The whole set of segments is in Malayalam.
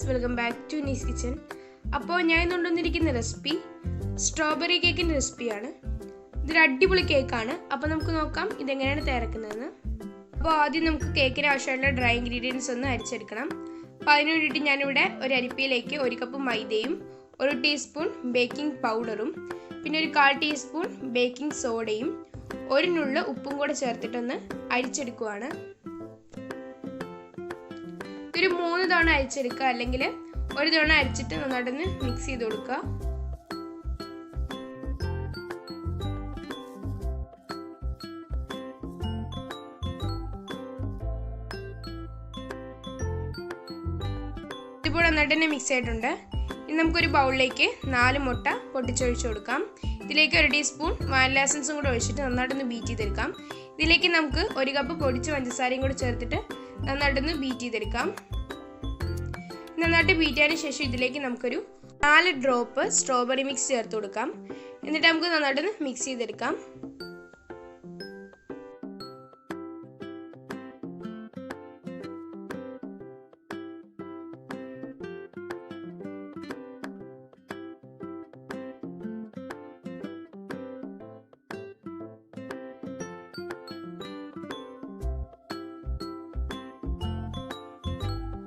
Welcome back to Nee's kitchen. അപ്പോൾ ഞാൻ കൊണ്ടുവന്നിരിക്കുന്ന റെസിപ്പി സ്ട്രോബെറി കേക്കിൻ്റെ റെസിപ്പിയാണ്. ഇതൊരു അടിപൊളി കേക്കാണ്. അപ്പോൾ നമുക്ക് നോക്കാം ഇതെങ്ങനെയാണ് തയ്യാറാക്കുന്നതെന്ന്. അപ്പോൾ ആദ്യം നമുക്ക് കേക്കിന് ആവശ്യമായിട്ടുള്ള ഡ്രൈ ഇൻഗ്രീഡിയൻസ് ഒന്ന് അരിച്ചെടുക്കണം. അപ്പോൾ അതിന് വേണ്ടിയിട്ട് ഞാനിവിടെ ഒരു അരിപ്പയിലേക്ക് 1 കപ്പ് മൈദയും 1 ടീസ്പൂൺ ബേക്കിംഗ് പൗഡറും പിന്നെ ഒരു 1/4 ടീസ്പൂൺ ബേക്കിംഗ് സോഡയും 1 നുള്ള് ഉപ്പും കൂടെ ചേർത്തിട്ടൊന്ന് അരിച്ചെടുക്കുവാണ്. ഒരു 3 തവണ അരിച്ചെടുക്കുക, അല്ലെങ്കിൽ 1 തവണ അരിച്ചിട്ട് നന്നായിട്ടൊന്ന് മിക്സ് ചെയ്ത് കൊടുക്കുക. ഇപ്പോൾ നന്നായിട്ട് തന്നെ മിക്സ് ആയിട്ടുണ്ട്. ഇനി നമുക്കൊരു ബൗളിലേക്ക് 4 മുട്ട പൊട്ടിച്ചൊഴിച്ച് കൊടുക്കാം. ഇതിലേക്ക് 1 ടീസ്പൂൺ വാനില എസൻസും കൂടെ ഒഴിച്ചിട്ട് നന്നായിട്ടൊന്ന് ബീറ്റ് ചെയ്തെടുക്കാം. ഇതിലേക്ക് നമുക്ക് 1 കപ്പ് പൊടിച്ച പഞ്ചസാരയും കൂടെ ചേർത്തിട്ട് നന്നായിട്ടൊന്ന് ബീറ്റ് ചെയ്തെടുക്കാം. നന്നായിട്ട് ബീറ്റ് ചെയ്തതിന് ശേഷം ഇതിലേക്ക് നമുക്കൊരു 4 ഡ്രോപ്പ് സ്ട്രോബെറി മിക്സ് ചേർത്ത് കൊടുക്കാം. എന്നിട്ട് നമുക്ക് നന്നായിട്ടൊന്ന് മിക്സ് ചെയ്തെടുക്കാം.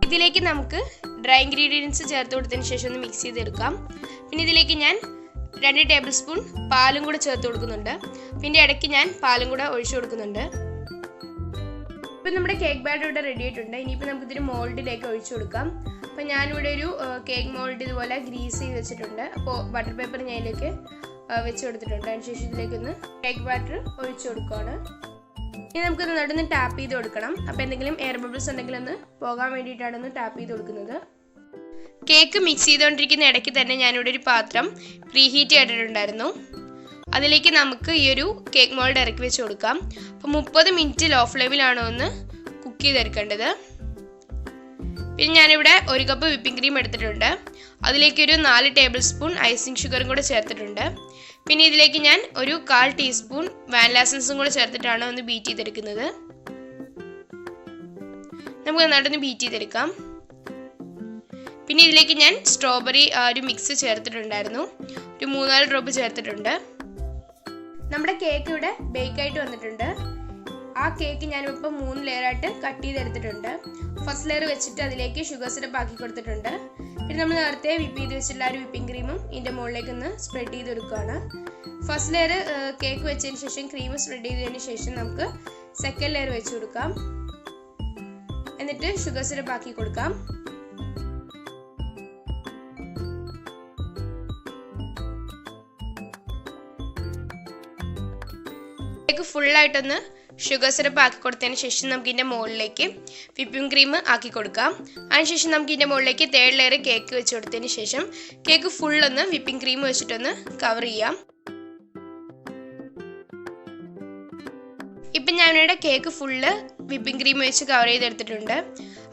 ഇതിലേക്ക് നമുക്ക് ഡ്രൈ ഇൻഗ്രീഡിയൻസ് ചേർത്ത് കൊടുത്തതിന് ശേഷം ഒന്ന് മിക്സ് ചെയ്തെടുക്കാം. പിന്നെ ഇതിലേക്ക് ഞാൻ 2 ടേബിൾ സ്പൂൺ പാലും കൂടെ ചേർത്ത് കൊടുക്കുന്നുണ്ട്. പിന്നെ ഇടയ്ക്ക് ഞാൻ പാലും കൂടെ ഒഴിച്ചു കൊടുക്കുന്നുണ്ട്. ഇപ്പം നമ്മുടെ കേക്ക് ബാറ്റർ ഇവിടെ റെഡി ആയിട്ടുണ്ട്. ഇനിയിപ്പോൾ നമുക്കിതൊരു മോൾഡിലേക്ക് ഒഴിച്ചു കൊടുക്കാം. അപ്പോൾ ഞാനിവിടെ ഒരു കേക്ക് മോൾഡ് ഇതുപോലെ ഗ്രീസ് ചെയ്ത് വെച്ചിട്ടുണ്ട്. അപ്പോൾ ബട്ടർ പേപ്പർ ഞാൻ ഇതിലേക്ക് വെച്ച് കൊടുത്തിട്ടുണ്ട്. അതിനുശേഷം ഇതിലേക്കൊന്ന് കേക്ക് ബാറ്റർ ഒഴിച്ചു കൊടുക്കുകയാണ്. ഇനി നമുക്ക് നന്നായിട്ടൊന്ന് ടാപ്പ് ചെയ്ത് കൊടുക്കണം. അപ്പോൾ എന്തെങ്കിലും എയർ ബബിൾസ് ഉണ്ടെങ്കിൽ ഒന്ന് പോകാൻ വേണ്ടിയിട്ടാണ് ഒന്ന് ടാപ്പ് ചെയ്ത് കൊടുക്കുന്നത്. കേക്ക് മിക്സ് ചെയ്തുകൊണ്ടിരിക്കുന്ന ഇടയ്ക്ക് തന്നെ ഞാനിവിടെ ഒരു പാത്രം പ്രീഹീറ്റ് ചെയ്തിട്ടുണ്ടായിരുന്നു. അതിലേക്ക് നമുക്ക് ഈ ഒരു കേക്ക് മോൾഡ് ഇറക്കി വെച്ച് കൊടുക്കാം. അപ്പോൾ 30 മിനിറ്റ് ലോ ഫ്ലെയിമിലാണ് ഒന്ന് കുക്ക് ചെയ്തെടുക്കേണ്ടത്. പിന്നെ ഞാനിവിടെ 1 കപ്പ് വിപ്പിംഗ് ക്രീം എടുത്തിട്ടുണ്ട്. അതിലേക്കൊരു 4 ടേബിൾ സ്പൂൺ ഐസിങ് ഷുഗറും കൂടെ ചേർത്തിട്ടുണ്ട്. പിന്നെ ഇതിലേക്ക് ഞാൻ ഒരു 1/4 ടീസ്പൂൺ വാനില എസൻസും കൂടെ ചേർത്തിട്ടാണ് ഒന്ന് ബീറ്റ് ചെയ്തെടുക്കുന്നത്. നമുക്ക് നന്നായിട്ടൊന്ന് ബീറ്റ് ചെയ്തെടുക്കാം. പിന്നെ ഇതിലേക്ക് ഞാൻ സ്ട്രോബെറി ഒരു മിക്സ് ചേർത്തിട്ടുണ്ടായിരുന്നു. ഒരു 3-4 ഡ്രോപ്പ് ചേർത്തിട്ടുണ്ട്. നമ്മുടെ കേക്ക് ഇവിടെ ബേക്കായിട്ട് വന്നിട്ടുണ്ട്. ആ കേക്ക് ഞാനിപ്പോൾ 3 ലെയറായിട്ട് കട്ട് ചെയ്തെടുത്തിട്ടുണ്ട്. ഫസ്റ്റ് ലെയർ വെച്ചിട്ട് അതിലേക്ക് ഷുഗർ സിറപ്പ് ആക്കി കൊടുത്തിട്ടുണ്ട്. പിന്നെ നമ്മൾ നേരത്തെ വിപ്പ് ചെയ്ത് വെച്ചിട്ടുള്ള ഒരു വിപ്പിംഗ് ക്രീമും ഇതിൻ്റെ മുകളിലേക്ക് ഒന്ന് സ്പ്രെഡ് ചെയ്ത് കൊടുക്കുകയാണ്. ഫസ്റ്റ് ലെയർ കേക്ക് വെച്ചതിന് ശേഷം ക്രീം സ്പ്രെഡ് ചെയ്തതിന് ശേഷം നമുക്ക് സെക്കൻഡ് ലെയർ വെച്ച് കൊടുക്കാം. എന്നിട്ട് ഷുഗർ സിറപ്പ് ആക്കി കൊടുക്കാം. കേക്ക് ഫുള്ളായിട്ടൊന്ന് ഷുഗർ സിറപ്പ് ആക്കി കൊടുത്തതിന് ശേഷം നമുക്ക് ഇതിൻ്റെ മുകളിലേക്ക് വിപ്പിംഗ് ക്രീം ആക്കി കൊടുക്കാം. അതിനുശേഷം നമുക്ക് ഇതിൻ്റെ മുകളിലേക്ക് 3rd ലെയർ കേക്ക് വെച്ച് കൊടുത്തതിന് ശേഷം കേക്ക് ഫുള്ളൊന്ന് വിപ്പിംഗ് ക്രീം വെച്ചിട്ടൊന്ന് കവർ ചെയ്യാം. ഇപ്പം ഞാനിവിടെ കേക്ക് ഫുള്ള് വിപ്പിംഗ് ക്രീം വെച്ച് കവർ ചെയ്തെടുത്തിട്ടുണ്ട്.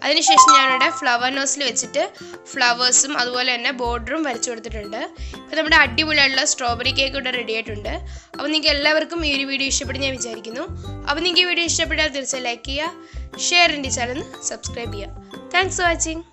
അതിനുശേഷം ഞാനിവിടെ ഫ്ലവർ നോസിൽ വെച്ചിട്ട് ഫ്ലവേഴ്സും അതുപോലെ തന്നെ ബോർഡറും വരച്ചു കൊടുത്തിട്ടുണ്ട്. ഇപ്പോൾ നമ്മുടെ അടിപൊളിയായിട്ടുള്ള സ്ട്രോബെറി കേക്ക് ഇവിടെ റെഡി ആയിട്ടുണ്ട്. അപ്പോൾ നിങ്ങൾക്ക് എല്ലാവർക്കും ഈ ഒരു വീഡിയോ ഇഷ്ടപ്പെടും ഞാൻ വിചാരിക്കുന്നു. അപ്പോൾ നിങ്ങൾക്ക് ഈ വീഡിയോ ഇഷ്ടപ്പെട്ടാൽ തീർച്ചയായും ലൈക്ക് ചെയ്യുക, ഷെയർ എൻ്റെ ചാനൽ സബ്സ്ക്രൈബ് ചെയ്യുക. Thanks for watching.